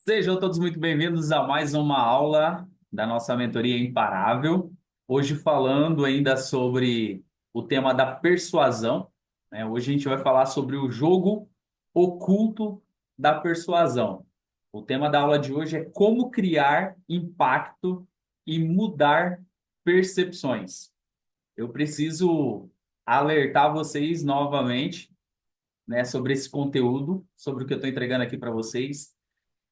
Sejam todos muito bem-vindos a mais uma aula da nossa mentoria Imparável. Hoje falando ainda sobre o tema da persuasão, né? Hoje a gente vai falar sobre o jogo oculto da persuasão. O tema da aula de hoje é como criar impacto e mudar percepções. Eu preciso alertar vocês novamente, né, sobre esse conteúdo, sobre o que eu estou entregando aqui para vocês,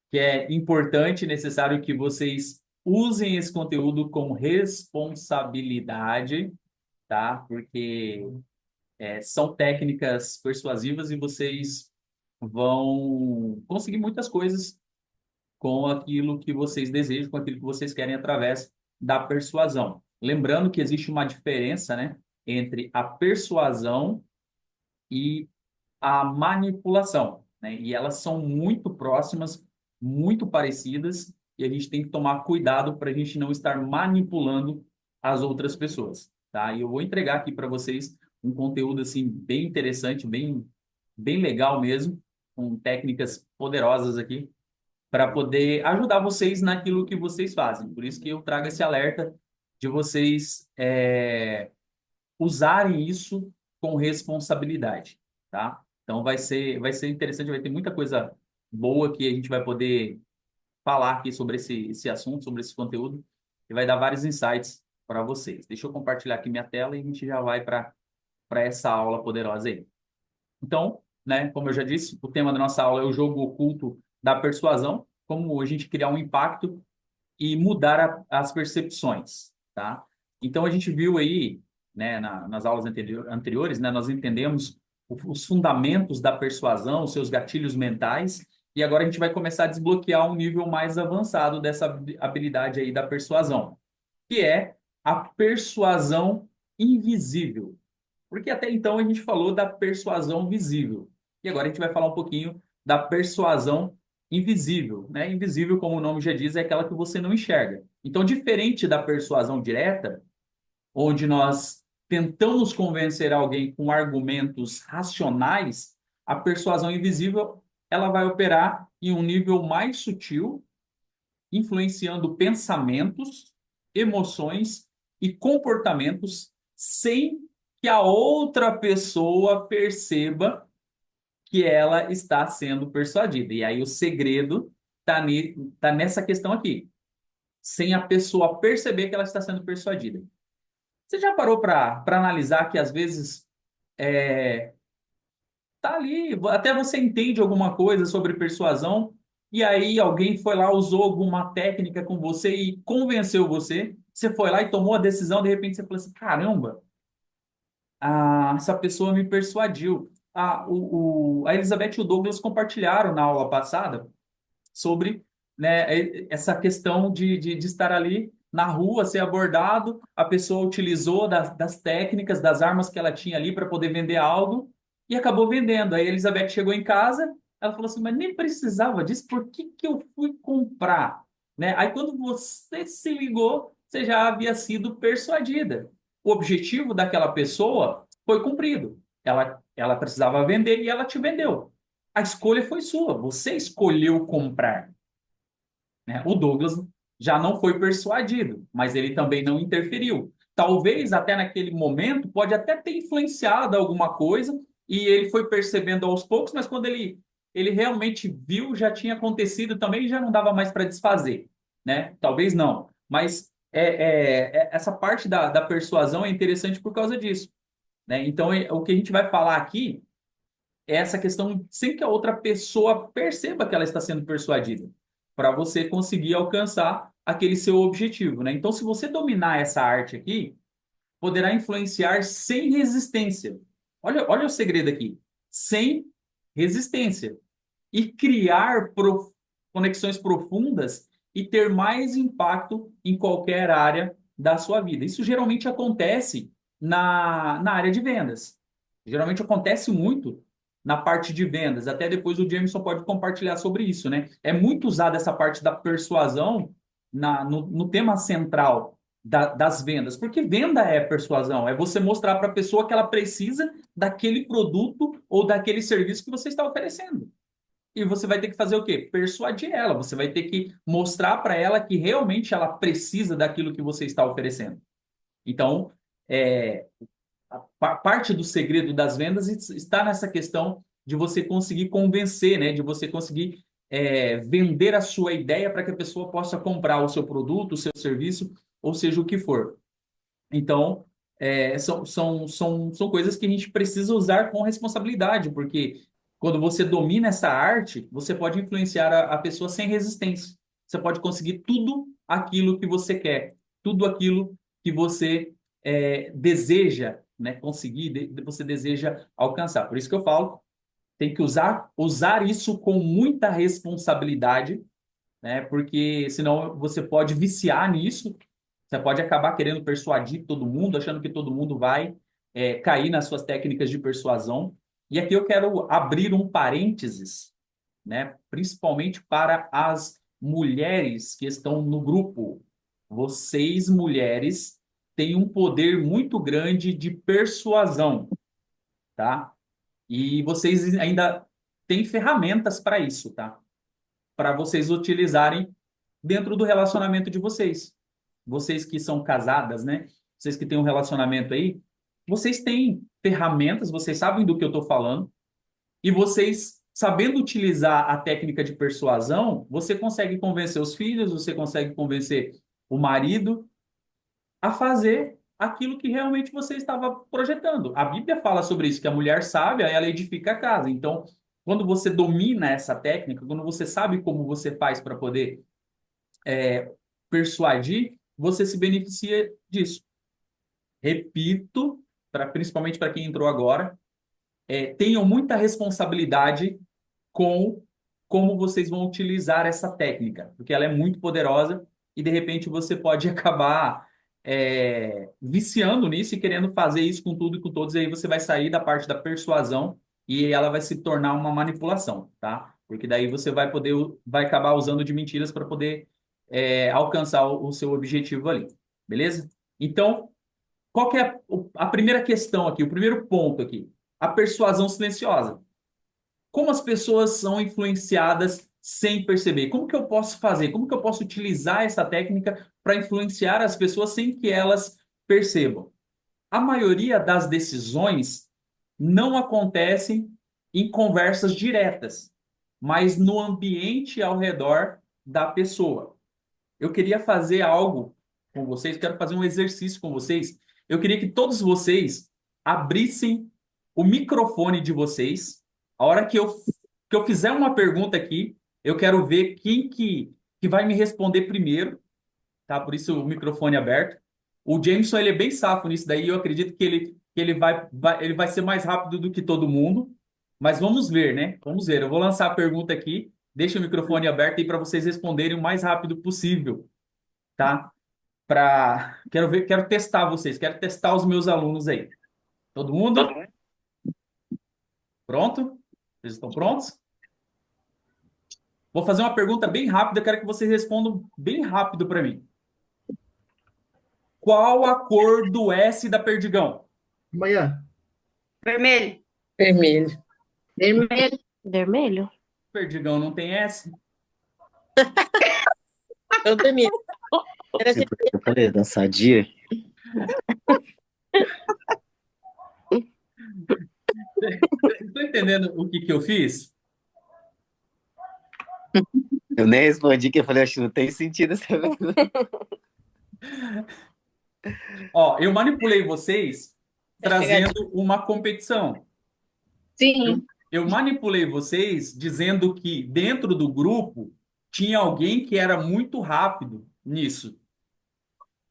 que é importante e necessário que vocês usem esse conteúdo com responsabilidade, tá? Porque são técnicas persuasivas e vocês vão conseguir muitas coisas com aquilo que vocês desejam, com aquilo que vocês querem através da persuasão. Lembrando que existe uma diferença, né, entre a persuasão e a manipulação, né? E elas são muito próximas, muito parecidas, e a gente tem que tomar cuidado para a gente não estar manipulando as outras pessoas, tá? E eu vou entregar aqui para vocês um conteúdo assim bem interessante, bem legal mesmo, com técnicas poderosas aqui para poder ajudar vocês naquilo que vocês fazem. Por isso que eu trago esse alerta de vocês usarem isso com responsabilidade, tá? Então vai ser interessante, vai ter muita coisa boa que a gente vai poder falar aqui sobre esse assunto, sobre esse conteúdo, e vai dar vários insights para vocês. Deixa eu compartilhar aqui minha tela e a gente já vai para essa aula poderosa aí. Então, né, como eu já disse, o tema da nossa aula é o jogo oculto da persuasão, como a gente criar um impacto e mudar as percepções, tá? Então a gente viu aí, né, nas aulas anteriores, né, nós entendemos os fundamentos da persuasão, os seus gatilhos mentais, e agora a gente vai começar a desbloquear um nível mais avançado dessa habilidade aí da persuasão, que é a persuasão invisível. Porque até então a gente falou da persuasão visível. E agora a gente vai falar um pouquinho da persuasão invisível, né? Invisível, como o nome já diz, é aquela que você não enxerga. Então, diferente da persuasão direta, onde nós tentamos convencer alguém com argumentos racionais, a persuasão invisível, ela vai operar em um nível mais sutil, influenciando pensamentos, emoções e comportamentos sem que a outra pessoa perceba que ela está sendo persuadida. E aí o segredo tá nessa questão aqui, sem a pessoa perceber que ela está sendo persuadida. Você já parou para analisar que às vezes tá ali, até você entende alguma coisa sobre persuasão, e aí alguém foi lá, usou alguma técnica com você e convenceu você. Você foi lá e tomou a decisão, de repente você falou assim: caramba, essa pessoa me persuadiu. A Elizabeth e o Douglas compartilharam na aula passada sobre, né, essa questão de estar ali na rua, ser abordado, a pessoa utilizou das técnicas, das armas que ela tinha ali para poder vender algo e acabou vendendo. Aí a Elizabeth chegou em casa, ela falou assim, mas nem precisava disso, por que que eu fui comprar? Né? Aí quando você se ligou, você já havia sido persuadida. O objetivo daquela pessoa foi cumprido. Ela precisava vender e ela te vendeu. A escolha foi sua, você escolheu comprar, né? O Douglas já não foi persuadido, mas ele também não interferiu. Talvez até naquele momento pode até ter influenciado alguma coisa e ele foi percebendo aos poucos, mas quando ele realmente viu, já tinha acontecido também e já não dava mais para desfazer, né? Talvez não, mas essa parte da persuasão é interessante por causa disso, né? Então, o que a gente vai falar aqui é essa questão sem que a outra pessoa perceba que ela está sendo persuadida, para você conseguir alcançar aquele seu objetivo, né? Então, se você dominar essa arte aqui, poderá influenciar sem resistência. Olha o segredo aqui. Sem resistência. E criar conexões profundas e ter mais impacto em qualquer área da sua vida. Isso geralmente acontece na área de vendas. Geralmente acontece muito na parte de vendas. Até depois o Jameson pode compartilhar sobre isso, né? É muito usada essa parte da persuasão no tema central das vendas, porque venda é persuasão, é você mostrar para a pessoa que ela precisa daquele produto ou daquele serviço que você está oferecendo. E você vai ter que fazer o quê? Persuadir ela. Você vai ter que mostrar para ela que realmente ela precisa daquilo que você está oferecendo. Então, é, parte do segredo das vendas está nessa questão de você conseguir convencer, né? De você conseguir vender a sua ideia para que a pessoa possa comprar o seu produto, o seu serviço, ou seja o que for. Então, são coisas que a gente precisa usar com responsabilidade, porque quando você domina essa arte, você pode influenciar a pessoa sem resistência. Você pode conseguir tudo aquilo que você quer, tudo aquilo que você deseja, né, conseguir, você deseja alcançar. Por isso que eu falo, tem que usar isso com muita responsabilidade, né? Porque senão você pode viciar nisso, você pode acabar querendo persuadir todo mundo, achando que todo mundo vai cair nas suas técnicas de persuasão. E aqui eu quero abrir um parênteses, né? Principalmente para as mulheres que estão no grupo. Vocês, mulheres, têm um poder muito grande de persuasão, tá? E vocês ainda têm ferramentas para isso, tá? Para vocês utilizarem dentro do relacionamento de vocês. Vocês que são casadas, né? Vocês que têm um relacionamento aí, vocês têm ferramentas, vocês sabem do que eu estou falando, e vocês, sabendo utilizar a técnica de persuasão, você consegue convencer os filhos, você consegue convencer o marido a fazer aquilo que realmente você estava projetando. A Bíblia fala sobre isso, que a mulher sábia, ela edifica a casa. Então, quando você domina essa técnica, quando você sabe como você faz para poder persuadir, você se beneficia disso. Repito, principalmente para quem entrou agora, tenham muita responsabilidade com como vocês vão utilizar essa técnica, porque ela é muito poderosa e de repente você pode acabar viciando nisso e querendo fazer isso com tudo e com todos, e aí você vai sair da parte da persuasão e ela vai se tornar uma manipulação, tá? Porque daí você vai acabar usando de mentiras para poder alcançar o seu objetivo ali, beleza? Então, qual que é a primeira questão aqui, o primeiro ponto aqui? A persuasão silenciosa. Como as pessoas são influenciadas sem perceber? Como que eu posso fazer? Como que eu posso utilizar essa técnica para influenciar as pessoas sem que elas percebam? A maioria das decisões não acontecem em conversas diretas, mas no ambiente ao redor da pessoa. Eu queria fazer algo com vocês, quero fazer um exercício com vocês. Eu queria que todos vocês abrissem o microfone de vocês. A hora que eu fizer uma pergunta aqui, eu quero ver quem que vai me responder primeiro, tá? Por isso o microfone aberto. O Jameson, ele é bem safo nisso daí, eu acredito que ele vai ser mais rápido do que todo mundo. Mas vamos ver, né? Vamos ver. Eu vou lançar a pergunta aqui, deixa o microfone aberto aí para vocês responderem o mais rápido possível, tá? Quero ver, quero testar vocês, quero testar os meus alunos aí. Todo mundo? Pronto? Vocês estão prontos? Vou fazer uma pergunta bem rápida, quero que vocês respondam bem rápido para mim. Qual a cor do S da Perdigão? Amanhã. Vermelho. Vermelho. Vermelho. Vermelho? Perdigão não tem S? Eu dormi. Era É porque eu falei, da Sadia. Estou entendendo o que eu fiz? Eu nem respondi, que eu falei, acho que não tem sentido essa pergunta. Ó, eu manipulei vocês Tá chegadinho. trazendo uma competição. Sim. Eu manipulei vocês dizendo que dentro do grupo tinha alguém que era muito rápido nisso.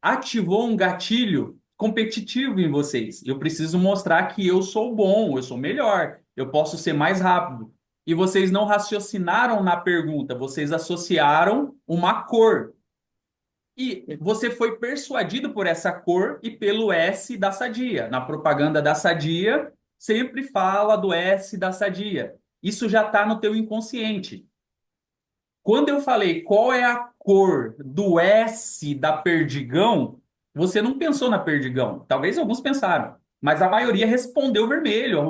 Ativou um gatilho competitivo em vocês. Eu preciso mostrar que eu sou bom, eu sou melhor, eu posso ser mais rápido. E vocês não raciocinaram na pergunta, vocês associaram uma cor. E você foi persuadido por essa cor e pelo S da Sadia. Na propaganda da Sadia, sempre fala do S da Sadia. Isso já está no teu inconsciente. Quando eu falei qual é a cor do S da Perdigão, você não pensou na Perdigão. Talvez alguns pensaram, mas a maioria respondeu vermelho.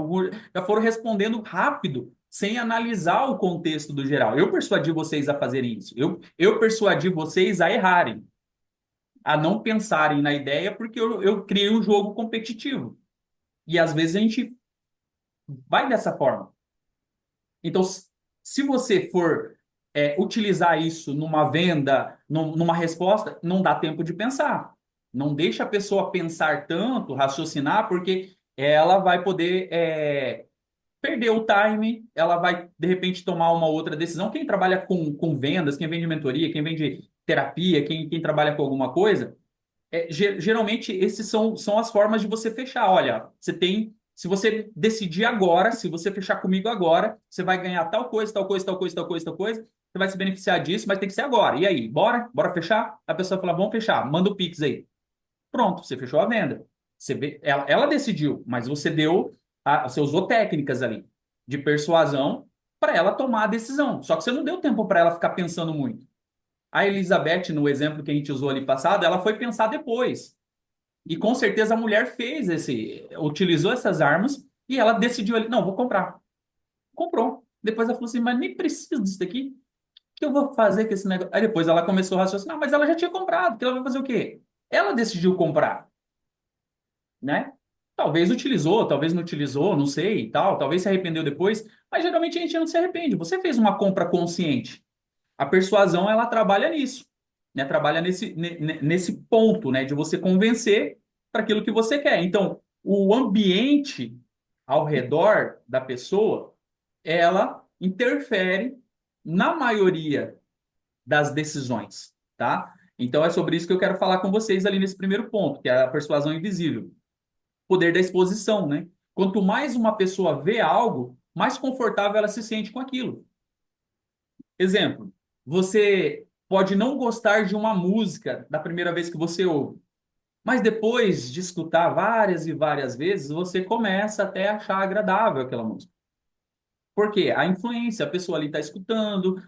Já foram respondendo rápido sem analisar o contexto do geral. Eu persuadi vocês a fazerem isso. Eu persuadi vocês a errarem, a não pensarem na ideia, porque eu criei um jogo competitivo. E às vezes a gente vai dessa forma. Então, se você for utilizar isso numa venda, numa resposta, não dá tempo de pensar. Não deixa a pessoa pensar tanto, raciocinar, porque ela vai poder perder o time, ela vai, de repente, tomar uma outra decisão. Quem trabalha com vendas, quem vende mentoria, quem vende terapia, quem trabalha com alguma coisa, geralmente esses são as formas de você fechar. Olha, você tem. Se você decidir agora, se você fechar comigo agora, você vai ganhar tal coisa, tal coisa, tal coisa, tal coisa, tal coisa. Você vai se beneficiar disso, mas tem que ser agora. E aí, bora? Bora fechar? A pessoa fala, vamos fechar, manda o Pix aí. Pronto, você fechou a venda. Você vê, ela decidiu, mas você você usou técnicas ali de persuasão para ela tomar a decisão. Só que você não deu tempo para ela ficar pensando muito. A Elizabeth, no exemplo que a gente usou ali passado, ela foi pensar depois. E com certeza a mulher utilizou essas armas e ela decidiu ali, não, vou comprar. Comprou. Depois ela falou assim, mas nem preciso disso daqui. O que eu vou fazer com esse negócio? Aí depois ela começou a raciocinar, mas ela já tinha comprado, que ela vai fazer o quê? Ela decidiu comprar, né? Talvez utilizou, talvez não utilizou, não sei e tal, talvez se arrependeu depois, mas geralmente a gente não se arrepende. Você fez uma compra consciente. A persuasão, ela trabalha nisso, né? Trabalha nesse ponto, né? De você convencer para aquilo que você quer. Então, o ambiente ao redor da pessoa, ela interfere na maioria das decisões, tá? Então, é sobre isso que eu quero falar com vocês ali nesse primeiro ponto, que é a persuasão invisível. Poder da exposição, né? Quanto mais uma pessoa vê algo, mais confortável ela se sente com aquilo. Exemplo, você pode não gostar de uma música da primeira vez que você ouve, mas depois de escutar várias e várias vezes, você começa até a achar agradável aquela música. Por quê? A influência, a pessoa ali está escutando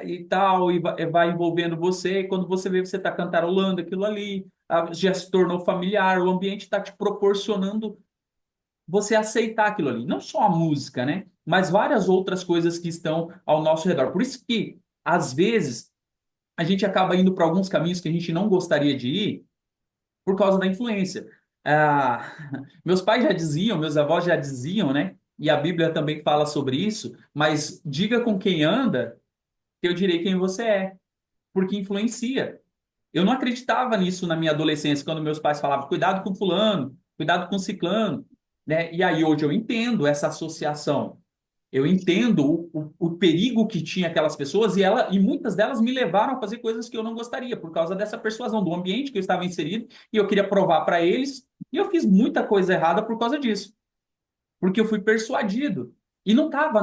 e tal, e vai envolvendo você, e quando você vê, você está cantarolando aquilo ali, já se tornou familiar, o ambiente está te proporcionando você aceitar aquilo ali. Não só a música, né? Mas várias outras coisas que estão ao nosso redor. Por isso que, às vezes, a gente acaba indo para alguns caminhos que a gente não gostaria de ir por causa da influência. Ah, meus pais já diziam, meus avós já diziam, né? E a Bíblia também fala sobre isso, mas diga com quem anda, que eu direi quem você é, porque influencia. Eu não acreditava nisso na minha adolescência, quando meus pais falavam, cuidado com fulano, cuidado com ciclano, né? E aí hoje eu entendo essa associação. Eu entendo o perigo que tinha aquelas pessoas e muitas delas me levaram a fazer coisas que eu não gostaria por causa dessa persuasão do ambiente que eu estava inserido e eu queria provar para eles e eu fiz muita coisa errada por causa disso, porque eu fui persuadido e não estava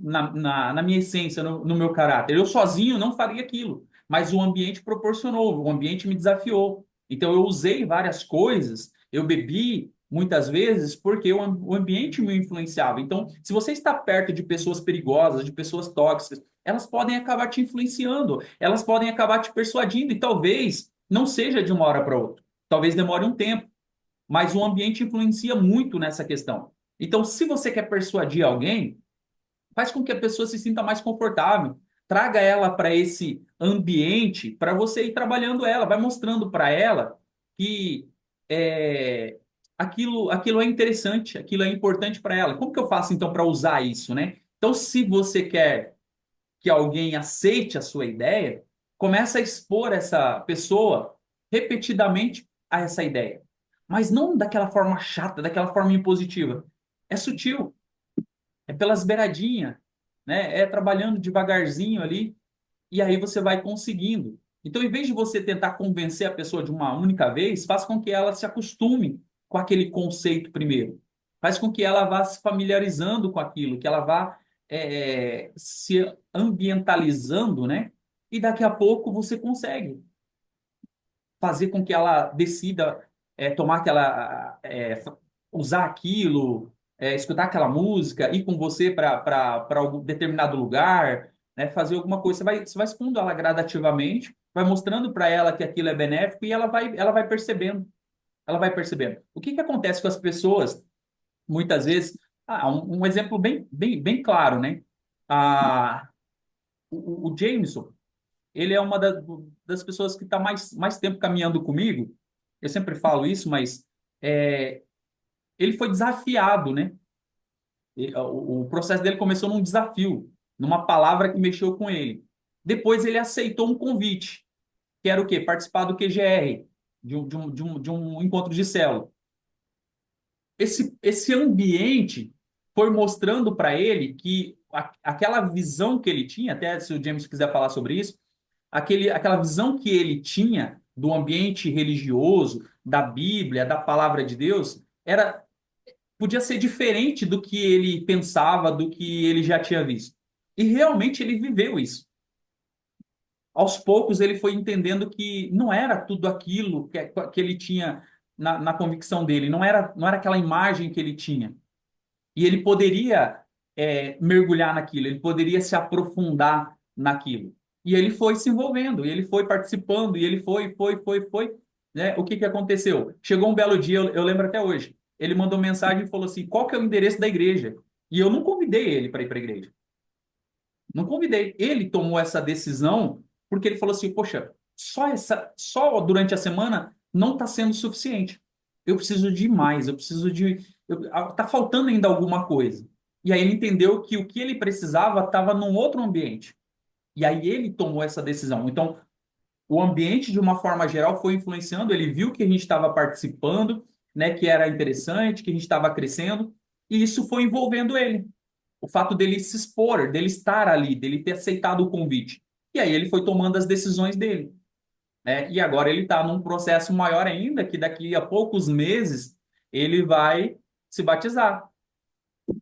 na minha essência, no meu caráter. Eu sozinho não faria aquilo, mas o ambiente proporcionou, o ambiente me desafiou. Então eu usei várias coisas, eu bebi muitas vezes porque o ambiente me influenciava. Então, se você está perto de pessoas perigosas, de pessoas tóxicas, elas podem acabar te influenciando, elas podem acabar te persuadindo e talvez não seja de uma hora para outra. Talvez demore um tempo, mas o ambiente influencia muito nessa questão. Então, se você quer persuadir alguém, faz com que a pessoa se sinta mais confortável. Traga ela para esse ambiente para você ir trabalhando ela, vai mostrando para ela que aquilo é interessante, aquilo é importante para ela. Como que eu faço então para usar isso, né? Então, se você quer que alguém aceite a sua ideia, começa a expor essa pessoa repetidamente a essa ideia. Mas não daquela forma chata, daquela forma impositiva. É sutil, é pelas beiradinhas, né? É trabalhando devagarzinho ali, e aí você vai conseguindo. Então, em vez de você tentar convencer a pessoa de uma única vez, faz com que ela se acostume com aquele conceito primeiro. Faz com que ela vá se familiarizando com aquilo, que ela vá se ambientalizando, né? E daqui a pouco você consegue fazer com que ela decida tomar aquela, usar aquilo, escutar aquela música, ir com você para algum determinado lugar, né, fazer alguma coisa. Você vai expondo ela gradativamente, vai mostrando para ela que aquilo é benéfico e ela vai percebendo. Ela vai percebendo. O que que acontece com as pessoas, muitas vezes, Um exemplo bem claro, né? Ah, o Jameson, ele é uma das pessoas que está mais tempo caminhando comigo. Eu sempre falo isso, mas é, ele foi desafiado, né? O processo dele começou num desafio, numa palavra que mexeu com ele. Depois ele aceitou um convite, que era o quê? Participar do QGR, de um encontro de célula. Esse ambiente foi mostrando para ele que aquela visão que ele tinha, até se o James quiser falar sobre isso, aquela visão que ele tinha do ambiente religioso, da Bíblia, da palavra de Deus, podia ser diferente do que ele pensava, do que ele já tinha visto. E realmente ele viveu isso. Aos poucos ele foi entendendo que não era tudo aquilo que ele tinha na convicção dele, não era aquela imagem que ele tinha. E ele poderia mergulhar naquilo, ele poderia se aprofundar naquilo. E ele foi se envolvendo, e ele foi participando, e ele foi. Né? O que aconteceu? Chegou um belo dia, eu lembro até hoje, ele mandou mensagem e falou assim, qual que é o endereço da igreja? E eu não convidei ele para ir para a igreja. Não convidei. Ele tomou essa decisão porque ele falou assim, poxa, só durante a semana não está sendo suficiente. Eu preciso de mais, eu preciso de... Tá faltando ainda alguma coisa. E aí ele entendeu que o que ele precisava estava num outro ambiente. E aí ele tomou essa decisão. Então, o ambiente, de uma forma geral, foi influenciando. Ele viu que a gente estava participando, né, que era interessante, que a gente estava crescendo, e isso foi envolvendo ele. O fato dele se expor, dele estar ali, dele ter aceitado o convite. E aí ele foi tomando as decisões dele, né? E agora ele está num processo maior ainda, que daqui a poucos meses ele vai se batizar.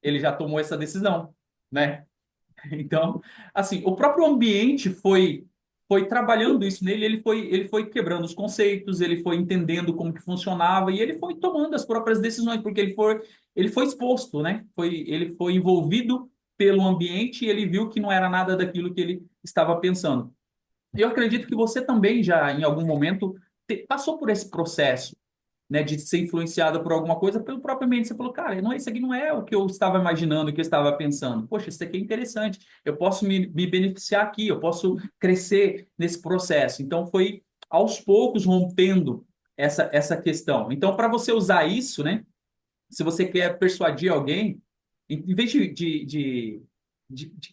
Ele já tomou essa decisão, né? Então, assim, o próprio ambiente foi trabalhando isso nele, ele foi quebrando os conceitos, ele foi entendendo como que funcionava e ele foi tomando as próprias decisões, porque ele foi exposto, né? Ele foi envolvido pelo ambiente e ele viu que não era nada daquilo que ele estava pensando. Eu acredito que você também já, em algum momento, passou por esse processo, né, de ser influenciada por alguma coisa pelo próprio ambiente. Você falou, cara, não, isso aqui não é o que eu estava imaginando, o que eu estava pensando. Poxa, isso aqui é interessante. Eu posso me beneficiar aqui, eu posso crescer nesse processo. Então, foi aos poucos rompendo essa questão. Então, para você usar isso, né, se você quer persuadir alguém, em vez de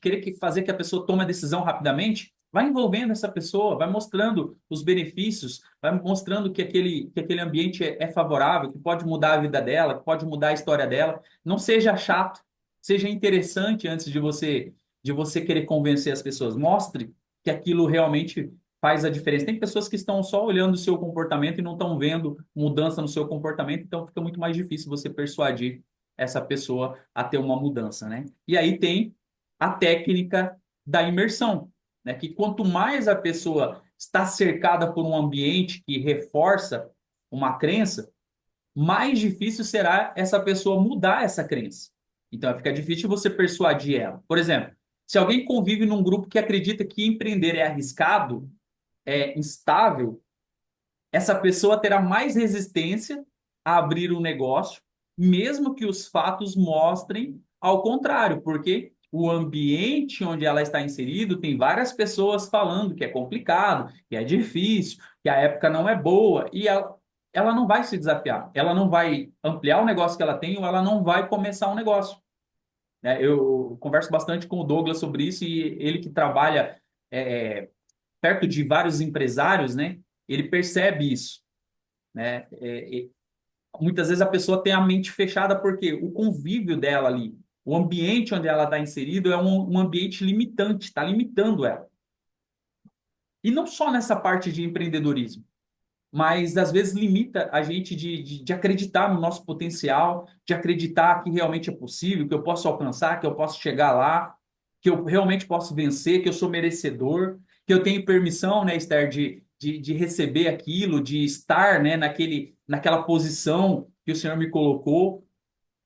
querer fazer que a pessoa tome a decisão rapidamente, vai envolvendo essa pessoa, vai mostrando os benefícios, vai mostrando que aquele ambiente é favorável, que pode mudar a vida dela, que pode mudar a história dela. Não seja chato, seja interessante antes de você querer convencer as pessoas. Mostre que aquilo realmente faz a diferença. Tem pessoas que estão só olhando o seu comportamento e não estão vendo mudança no seu comportamento, então fica muito mais difícil você persuadir essa pessoa a ter uma mudança, né? E aí tem a técnica da imersão, né? Que quanto mais a pessoa está cercada por um ambiente que reforça uma crença, mais difícil será essa pessoa mudar essa crença. Então, fica difícil você persuadir ela. Por exemplo, se alguém convive num grupo que acredita que empreender é arriscado, é instável, essa pessoa terá mais resistência a abrir um negócio, mesmo que os fatos mostrem ao contrário, porque o ambiente onde ela está inserido tem várias pessoas falando que é complicado, que é difícil, que a época não é boa, e ela não vai se desafiar, ela não vai ampliar o negócio que ela tem ou ela não vai começar um negócio. Né? Eu converso bastante com o Douglas sobre isso e ele que trabalha perto de vários empresários, né? Ele percebe isso, né? Muitas vezes a pessoa tem a mente fechada porque o convívio dela ali, o ambiente onde ela está inserido é um ambiente limitante, está limitando ela. E não só nessa parte de empreendedorismo, mas às vezes limita a gente de acreditar no nosso potencial, de acreditar que realmente é possível, que eu posso alcançar, que eu posso chegar lá, que eu realmente posso vencer, que eu sou merecedor, que eu tenho permissão, né, Esther, de receber aquilo, de estar, né, naquela posição que o Senhor me colocou.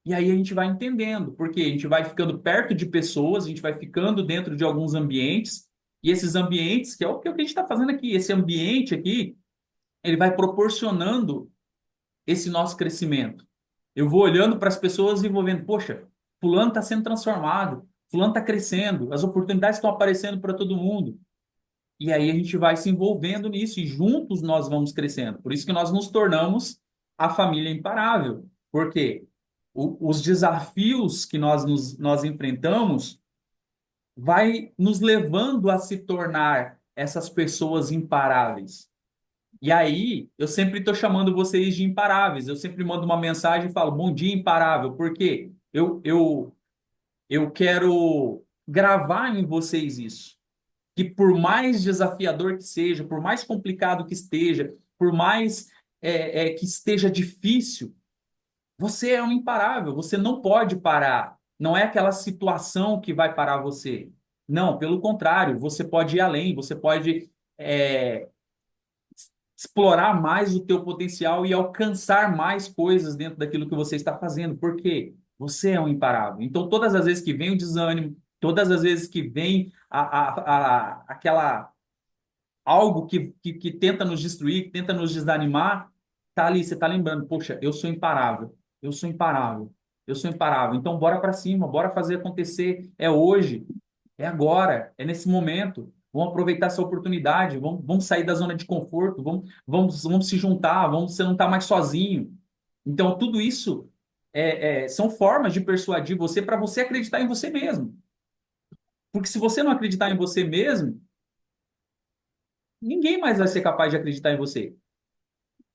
E aí a gente vai entendendo, porque a gente vai ficando perto de pessoas, a gente vai ficando dentro de alguns ambientes, e esses ambientes, que é o que a gente está fazendo aqui, esse ambiente aqui, ele vai proporcionando esse nosso crescimento. Eu vou olhando para as pessoas e vou vendo, poxa, fulano está sendo transformado, fulano está crescendo, as oportunidades estão aparecendo para todo mundo. E aí a gente vai se envolvendo nisso e juntos nós vamos crescendo. Por isso que nós nos tornamos a família imparável. Porque os desafios que nós enfrentamos vai nos levando a se tornar essas pessoas imparáveis. E aí, eu sempre estou chamando vocês de imparáveis. Eu sempre mando uma mensagem e falo, bom dia, imparável. Porque eu quero gravar em vocês isso. Que por mais desafiador que seja, por mais complicado que esteja, por mais que esteja difícil, você é um imparável. Você não pode parar. Não é aquela situação que vai parar você. Não, pelo contrário, você pode ir além, você pode explorar mais o teu potencial e alcançar mais coisas dentro daquilo que você está fazendo. Por quê? Você é um imparável. Então, todas as vezes que vem o desânimo, todas as vezes que vem aquela algo que tenta nos destruir, que tenta nos desanimar, tá ali, você tá lembrando, poxa, eu sou imparável, eu sou imparável, eu sou imparável. Então, bora para cima, bora fazer acontecer. É hoje, é agora, é nesse momento. Vamos aproveitar essa oportunidade, vamos sair da zona de conforto, vamos se juntar, você não tá mais sozinho. Então, tudo isso são formas de persuadir você para você acreditar em você mesmo. Porque se você não acreditar em você mesmo, ninguém mais vai ser capaz de acreditar em você.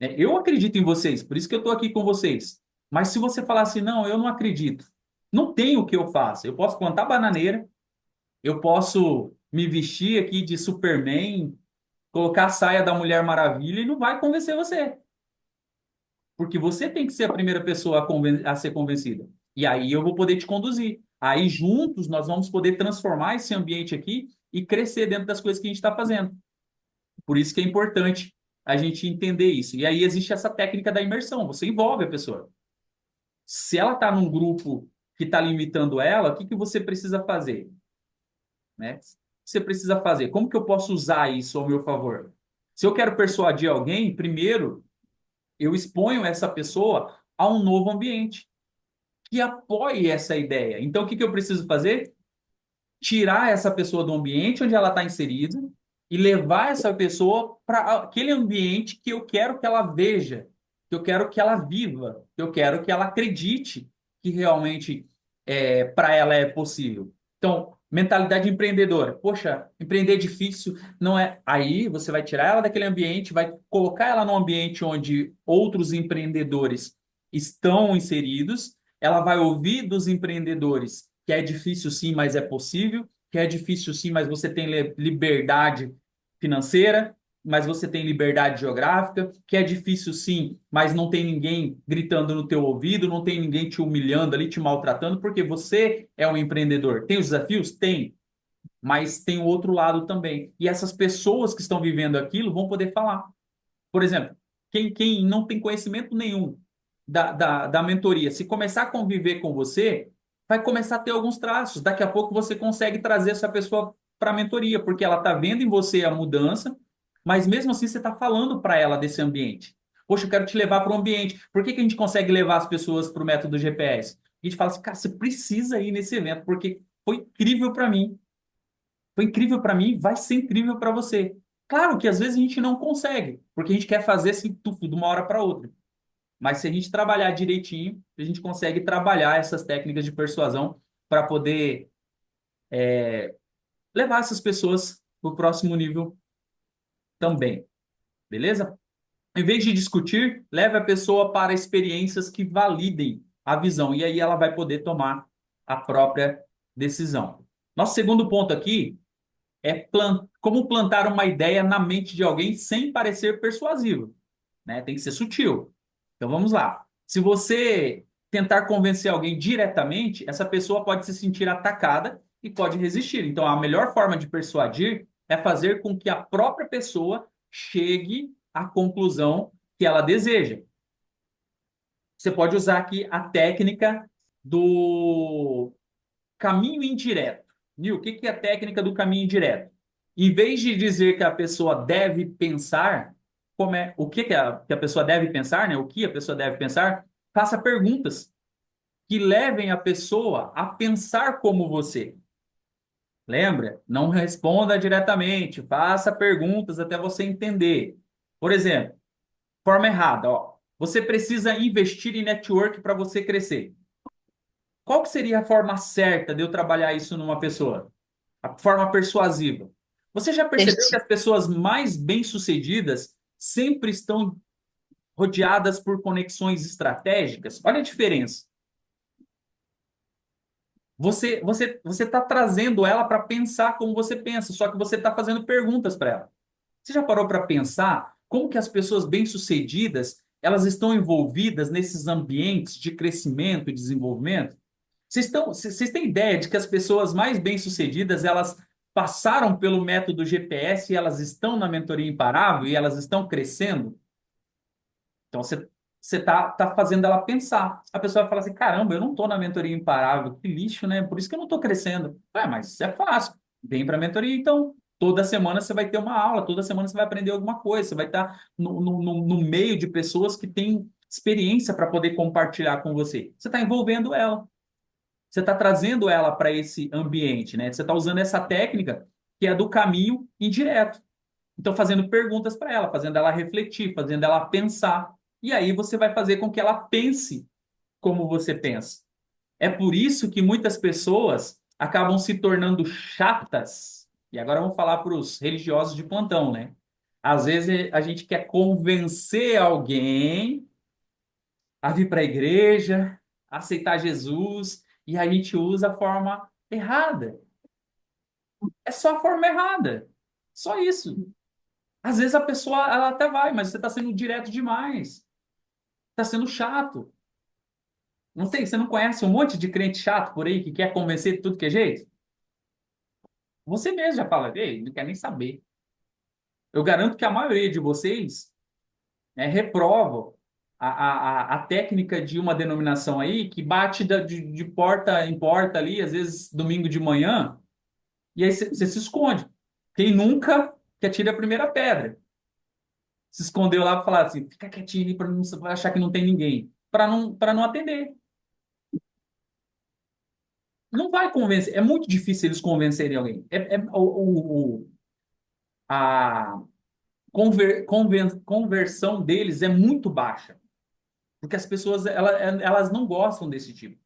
Eu acredito em vocês, por isso que eu estou aqui com vocês. Mas se você falar assim, não, eu não acredito, não tem o que eu faça. Eu posso plantar bananeira, eu posso me vestir aqui de Superman, colocar a saia da Mulher Maravilha e não vai convencer você. Porque você tem que ser a primeira pessoa a ser convencida. E aí eu vou poder te conduzir. Aí juntos nós vamos poder transformar esse ambiente aqui e crescer dentro das coisas que a gente está fazendo. Por isso que é importante a gente entender isso. E aí existe essa técnica da imersão. Você envolve a pessoa. Se ela está num grupo que está limitando ela, o que você precisa fazer? Né? O que você precisa fazer? Como que eu posso usar isso ao meu favor? Se eu quero persuadir alguém, primeiro eu exponho essa pessoa a um novo ambiente que apoie essa ideia. Então, o que eu preciso fazer? Tirar essa pessoa do ambiente onde ela está inserida e levar essa pessoa para aquele ambiente que eu quero que ela veja, que eu quero que ela viva, que eu quero que ela acredite que realmente para ela é possível. Então, mentalidade empreendedora. Poxa, empreender é difícil, não é? Aí você vai tirar ela daquele ambiente, vai colocar ela num ambiente onde outros empreendedores estão inseridos, ela vai ouvir dos empreendedores que é difícil sim, mas é possível, que é difícil sim, mas você tem liberdade financeira, mas você tem liberdade geográfica, que é difícil sim, mas não tem ninguém gritando no teu ouvido, não tem ninguém te humilhando ali, te maltratando, porque você é um empreendedor. Tem os desafios? Tem, mas tem o outro lado também. E essas pessoas que estão vivendo aquilo vão poder falar. Por exemplo, quem não tem conhecimento nenhum da mentoria, se começar a conviver com você, vai começar a ter alguns traços. Daqui a pouco você consegue trazer essa pessoa para a mentoria, porque ela está vendo em você a mudança, mas mesmo assim você está falando para ela desse ambiente. Poxa, eu quero te levar para o ambiente. Por que a gente consegue levar as pessoas para o método GPS? A gente fala assim, cara, você precisa ir nesse evento, porque foi incrível para mim. Foi incrível para mim, vai ser incrível para você. Claro que às vezes a gente não consegue, porque a gente quer fazer assim, tufo, de uma hora para outra. Mas se a gente trabalhar direitinho, a gente consegue trabalhar essas técnicas de persuasão para poder levar essas pessoas para o próximo nível também. Beleza? Em vez de discutir, leve a pessoa para experiências que validem a visão. E aí ela vai poder tomar a própria decisão. Nosso segundo ponto aqui é como plantar uma ideia na mente de alguém sem parecer persuasivo, né? Tem que ser sutil. Então vamos lá. Se você tentar convencer alguém diretamente, essa pessoa pode se sentir atacada e pode resistir. Então a melhor forma de persuadir é fazer com que a própria pessoa chegue à conclusão que ela deseja. Você pode usar aqui a técnica do caminho indireto. Nil, o que é a técnica do caminho indireto? Em vez de dizer que a pessoa deve pensar, o que a pessoa deve pensar, né? O que a pessoa deve pensar, faça perguntas que levem a pessoa a pensar como você. Lembra? Não responda diretamente, faça perguntas até você entender. Por exemplo, forma errada, ó. Você precisa investir em network para você crescer. Qual que seria a forma certa de eu trabalhar isso numa pessoa? A forma persuasiva. Você já percebeu que as pessoas mais bem-sucedidas sempre estão rodeadas por conexões estratégicas? Olha a diferença. Você está trazendo ela para pensar como você pensa, só que você está fazendo perguntas para ela. Você já parou para pensar como que as pessoas bem-sucedidas elas estão envolvidas nesses ambientes de crescimento e desenvolvimento? Vocês têm ideia de que as pessoas mais bem-sucedidas elas passaram pelo método GPS e elas estão na mentoria imparável e elas estão crescendo? Então você tá fazendo ela pensar. A pessoa vai falar assim: caramba, eu não estou na mentoria imparável, que lixo, né? Por isso que eu não estou crescendo. Mas isso é fácil. Vem para a mentoria, então. Toda semana você vai ter uma aula, toda semana você vai aprender alguma coisa, você vai estar no meio de pessoas que têm experiência para poder compartilhar com você. Você está envolvendo ela. Você está trazendo ela para esse ambiente, né? Você está usando essa técnica que é do caminho indireto. Então, fazendo perguntas para ela, fazendo ela refletir, fazendo ela pensar. E aí você vai fazer com que ela pense como você pensa. É por isso que muitas pessoas acabam se tornando chatas. E agora vamos falar para os religiosos de plantão, né? Às vezes a gente quer convencer alguém a vir para a igreja, a aceitar Jesus, e a gente usa a forma errada. É só a forma errada. Só isso. Às vezes a pessoa ela até vai, mas você está sendo direto demais. Está sendo chato. Não sei, você não conhece um monte de crente chato por aí que quer convencer de tudo que é jeito? Você mesmo já fala, ei, não quer nem saber. Eu garanto que a maioria de vocês reprova a técnica de uma denominação aí que bate de porta em porta ali, às vezes domingo de manhã, e aí você se esconde. Quem nunca que atira a primeira pedra? Se escondeu lá para falar assim, fica quietinho aí para não achar que não tem ninguém, para não atender. Não vai convencer, é muito difícil eles convencerem alguém. A conversão deles é muito baixa, porque as pessoas elas não gostam desse tipo,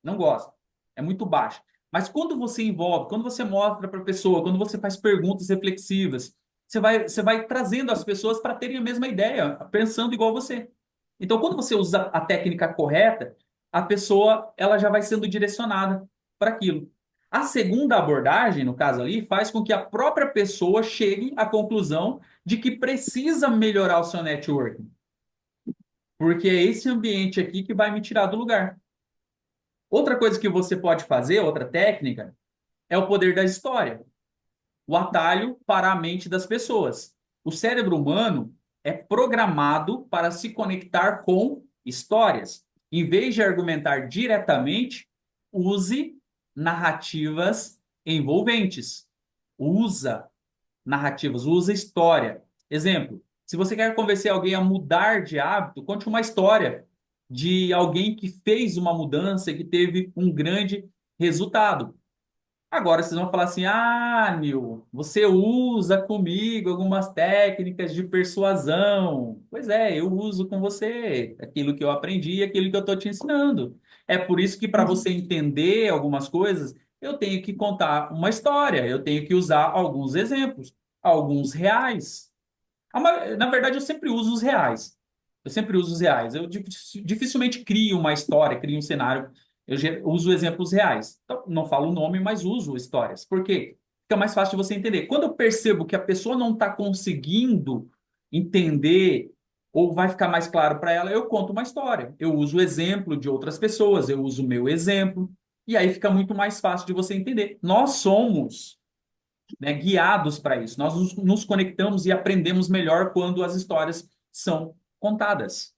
não gostam, é muito baixa. Mas quando você envolve, quando você mostra para a pessoa, quando você faz perguntas reflexivas, você vai trazendo as pessoas para terem a mesma ideia, pensando igual você. Então, quando você usa a técnica correta, a pessoa ela já vai sendo direcionada para aquilo. A segunda abordagem, no caso ali, faz com que a própria pessoa chegue à conclusão de que precisa melhorar o seu networking, porque é esse ambiente aqui que vai me tirar do lugar. Outra coisa que você pode fazer, outra técnica, é o poder da história, o atalho para a mente das pessoas. O cérebro humano é programado para se conectar com histórias. Em vez de argumentar diretamente, use narrativas envolventes. Usa narrativas, usa história. Exemplo, se você quer convencer alguém a mudar de hábito, conte uma história de alguém que fez uma mudança e que teve um grande resultado. Agora vocês vão falar assim: ah, Nil, você usa comigo algumas técnicas de persuasão. Pois é, eu uso com você aquilo que eu aprendi, aquilo que eu estou te ensinando. É por isso que para você entender algumas coisas, eu tenho que contar uma história, eu tenho que usar alguns exemplos, alguns reais. Na verdade, eu sempre uso os reais. Eu sempre uso os reais. Eu dificilmente crio uma história, crio um cenário. Uso exemplos reais. Então, não falo o nome, mas uso histórias. Por quê? Fica mais fácil de você entender. Quando eu percebo que a pessoa não está conseguindo entender ou vai ficar mais claro para ela, eu conto uma história. Eu uso o exemplo de outras pessoas, eu uso o meu exemplo. E aí fica muito mais fácil de você entender. Nós somos, né, guiados para isso. Nós nos conectamos e aprendemos melhor quando as histórias são contadas.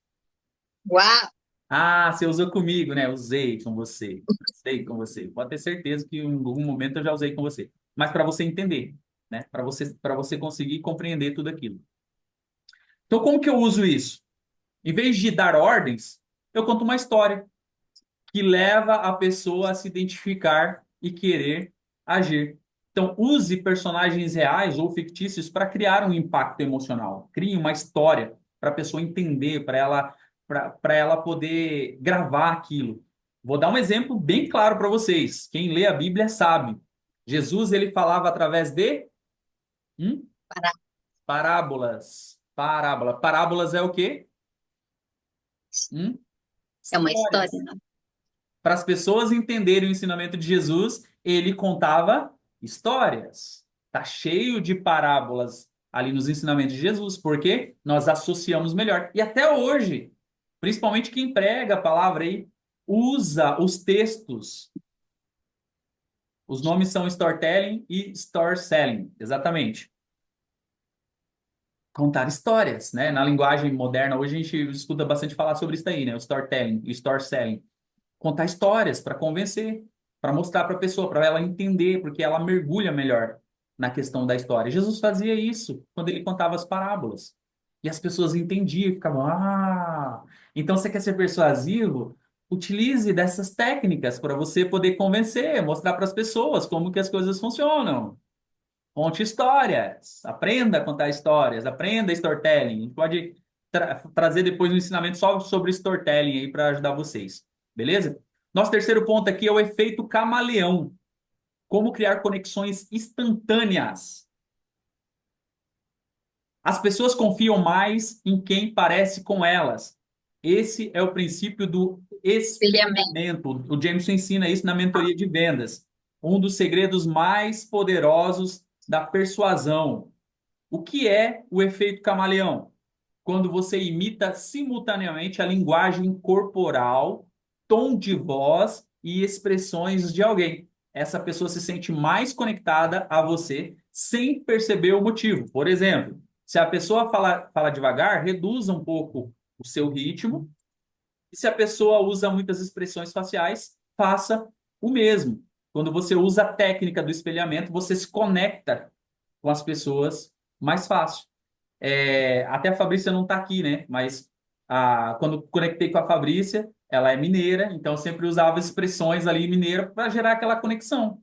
Uau! Ah, você usou comigo, né? Usei com você. Usei com você. Pode ter certeza que em algum momento eu já usei com você. Mas para você entender, né? Para você conseguir compreender tudo aquilo. Então, como que eu uso isso? Em vez de dar ordens, eu conto uma história. que leva a pessoa a se identificar e querer agir. Então, use personagens reais ou fictícios para criar um impacto emocional. Crie uma história para a pessoa entender, para ela poder gravar aquilo. Vou dar um exemplo bem claro para vocês. Quem lê a Bíblia sabe. Jesus ele falava através de hum? Parábolas. Parábola. Parábolas é o quê? Hum? É uma história, Histórias. né? Para as pessoas entenderem o ensinamento de Jesus, ele contava histórias. Tá cheio de parábolas ali nos ensinamentos de Jesus, porque nós associamos melhor. E até hoje, principalmente quem prega a palavra aí, usa os textos. Os nomes são storytelling e store selling, exatamente. Contar histórias, né? Na linguagem moderna, hoje a gente escuta bastante falar sobre isso aí, né? O storytelling, o store selling. Contar histórias para convencer, para mostrar para a pessoa, para ela entender, porque ela mergulha melhor na questão da história. Jesus fazia isso quando ele contava as parábolas. E as pessoas entendiam e ficavam, ah, então você quer ser persuasivo? Utilize dessas técnicas para você poder convencer, mostrar para as pessoas como que as coisas funcionam. Conte histórias, aprenda a contar histórias, aprenda storytelling. A gente pode trazer depois um ensinamento só sobre storytelling aí para ajudar vocês, beleza? Nosso terceiro ponto aqui é o efeito camaleão. Como criar conexões instantâneas. As pessoas confiam mais em quem parece com elas. Esse é o princípio do Espelhamento. espelhamento. O Jameson ensina isso na mentoria de vendas. Um dos segredos mais poderosos da persuasão. O que é o efeito camaleão? Quando você imita simultaneamente a linguagem corporal, tom de voz e expressões de alguém. Essa pessoa se sente mais conectada a você sem perceber o motivo. Por exemplo, se a pessoa fala devagar, reduza um pouco o seu ritmo. E se a pessoa usa muitas expressões faciais, faça o mesmo. Quando você usa a técnica do espelhamento, você se conecta com as pessoas mais fácil. Até a Fabrícia não está aqui, né? Mas quando conectei com a Fabrícia, ela é mineira, então eu sempre usava expressões ali mineira para gerar aquela conexão.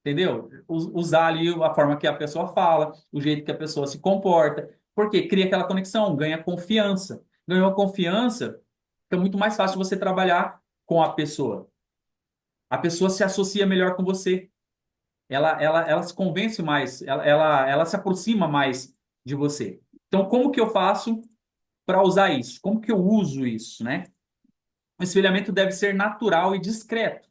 Entendeu? Usar ali a forma que a pessoa fala, o jeito que a pessoa se comporta, porque cria aquela conexão, ganha confiança. Ganhou confiança, fica muito mais fácil você trabalhar com a pessoa. A pessoa se associa melhor com você. Ela se convence mais, ela se aproxima mais de você. Então, como que eu faço para usar isso? Como que eu uso isso, né? O espelhamento deve ser natural e discreto.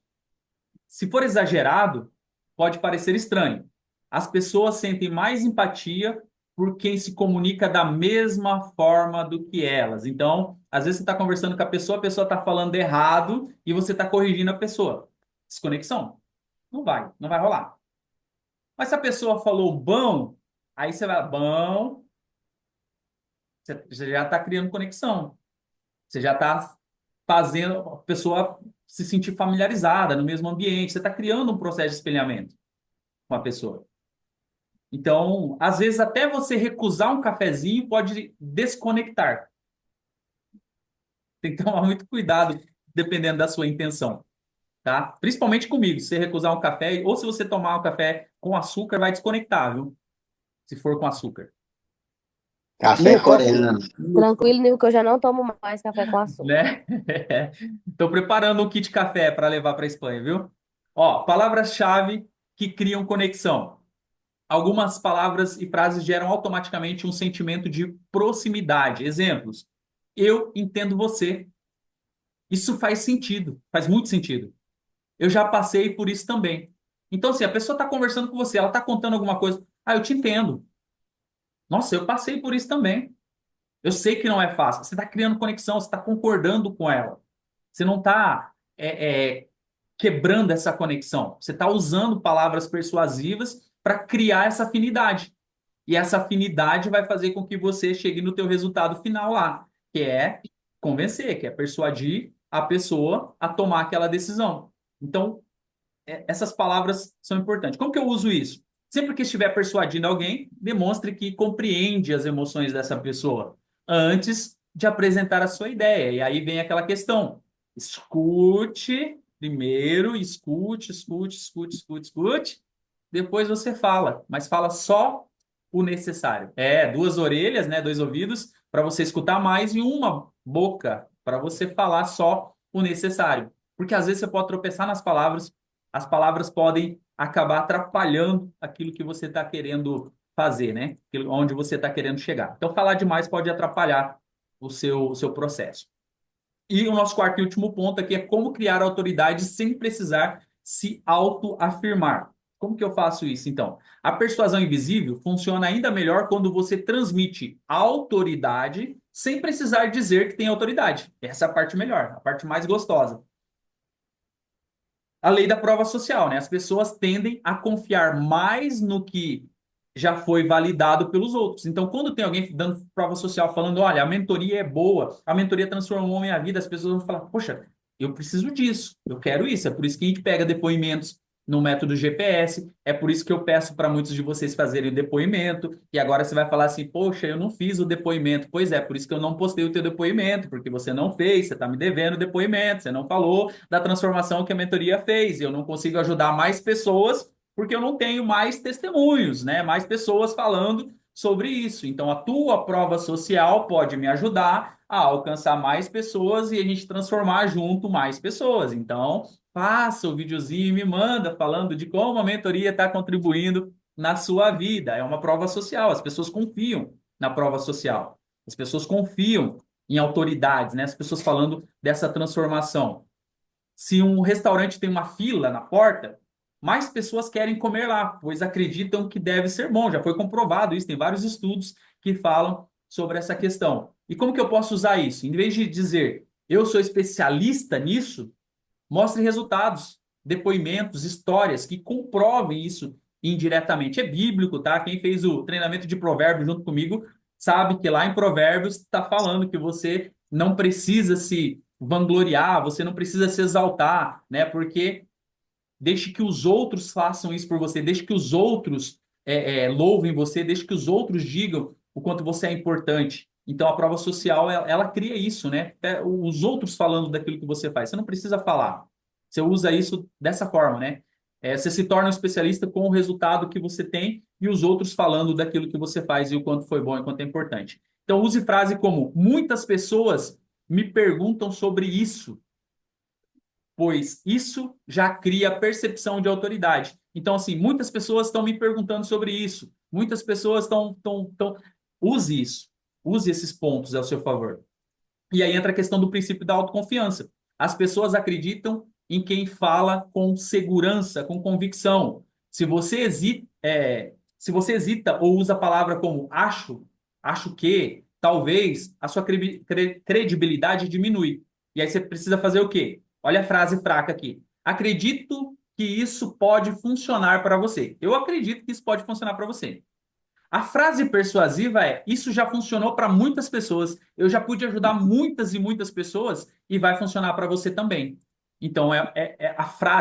Se for exagerado, pode parecer estranho. As pessoas sentem mais empatia por quem se comunica da mesma forma do que elas. Então, às vezes você está conversando com a pessoa está falando errado e você está corrigindo a pessoa. Desconexão? Não vai rolar. Mas se a pessoa falou bom, aí você vai, bom, você já está criando conexão. Você já está fazendo a pessoa se sentir familiarizada no mesmo ambiente. Você está criando um processo de espelhamento com a pessoa. Então, às vezes, até você recusar um cafezinho pode desconectar. Tem que tomar muito cuidado, dependendo da sua intenção, tá? Principalmente comigo. Se você recusar um café, ou se você tomar um café com açúcar, vai desconectar, viu? Se for com açúcar. Café coreano. Tranquilo, Nil, que eu já não tomo mais café com açúcar. Né? Estou preparando um kit café para levar para a Espanha, viu? Ó, palavras-chave que criam conexão. Algumas palavras e frases geram automaticamente um sentimento de proximidade. Exemplos. Eu entendo você. Isso faz sentido, faz muito sentido. Eu já passei por isso também. Então, assim, a pessoa está conversando com você, ela está contando alguma coisa. Ah, eu te entendo. Nossa, eu passei por isso também. Eu sei que não é fácil. Você está criando conexão, você está concordando com ela. Você não está quebrando essa conexão. Você está usando palavras persuasivas para criar essa afinidade. E essa afinidade vai fazer com que você chegue no teu resultado final lá, que é convencer, que é persuadir a pessoa a tomar aquela decisão. Então, essas palavras são importantes. Como que eu uso isso? Sempre que estiver persuadindo alguém, demonstre que compreende as emoções dessa pessoa antes de apresentar a sua ideia. E aí vem aquela questão. Escute primeiro, escute. Depois você fala, mas fala só o necessário. Duas orelhas, né, dois ouvidos para você escutar mais e uma boca para você falar só o necessário. Porque às vezes você pode tropeçar nas palavras, as palavras podem acabar atrapalhando aquilo que você está querendo fazer, né? Onde você está querendo chegar. Então, falar demais pode atrapalhar o seu processo. E o nosso quarto e último ponto aqui é como criar autoridade sem precisar se autoafirmar. Como que eu faço isso, então? A persuasão invisível funciona ainda melhor quando você transmite autoridade sem precisar dizer que tem autoridade. Essa é a parte melhor, a parte mais gostosa. A lei da prova social, né? As pessoas tendem a confiar mais no que já foi validado pelos outros. Então, quando tem alguém dando prova social falando, olha, a mentoria é boa, a mentoria transformou minha vida, as pessoas vão falar, poxa, eu preciso disso, eu quero isso. É por isso que a gente pega depoimentos no método GPS, é por isso que eu peço para muitos de vocês fazerem o depoimento, e agora você vai falar assim, poxa, eu não fiz o depoimento. Pois é, por isso que eu não postei o teu depoimento, porque você não fez, você está me devendo o depoimento, você não falou da transformação que a mentoria fez, e eu não consigo ajudar mais pessoas porque eu não tenho mais testemunhos, né? Mais pessoas falando sobre isso. Então, a tua prova social pode me ajudar a alcançar mais pessoas e a gente transformar junto mais pessoas. Então, faça o videozinho e me manda falando de como a mentoria está contribuindo na sua vida. É uma prova social. As pessoas confiam na prova social. As pessoas confiam em autoridades, né? As pessoas falando dessa transformação. Se um restaurante tem uma fila na porta, mais pessoas querem comer lá, pois acreditam que deve ser bom. Já foi comprovado isso, tem vários estudos que falam sobre essa questão. E como que eu posso usar isso? Em vez de dizer eu sou especialista nisso, mostre resultados, depoimentos, histórias que comprovem isso indiretamente. É bíblico, tá? Quem fez o treinamento de provérbios junto comigo sabe que lá em Provérbios está falando que você não precisa se vangloriar, você não precisa se exaltar, né? Porque deixe que os outros façam isso por você, deixe que os outros louvem você, deixe que os outros digam o quanto você é importante. Então, a prova social, ela cria isso, né? Os outros falando daquilo que você faz. Você não precisa falar. Você usa isso dessa forma, né? Você se torna um especialista com o resultado que você tem e os outros falando daquilo que você faz e o quanto foi bom e o quanto é importante. Então, use frase como: muitas pessoas me perguntam sobre isso, pois isso já cria percepção de autoridade. Então, assim, muitas pessoas estão me perguntando sobre isso, muitas pessoas estão. Use isso, use esses pontos ao seu favor. E aí entra a questão do princípio da autoconfiança. As pessoas acreditam em quem fala com segurança, com convicção. Se você hesita ou usa a palavra como acho que, talvez, a sua credibilidade diminui. E aí você precisa fazer o quê? Olha a frase fraca aqui. Acredito que isso pode funcionar para você. Eu acredito que isso pode funcionar para você. A frase persuasiva é: isso já funcionou para muitas pessoas, eu já pude ajudar muitas e muitas pessoas e vai funcionar para você também. Então, a frase.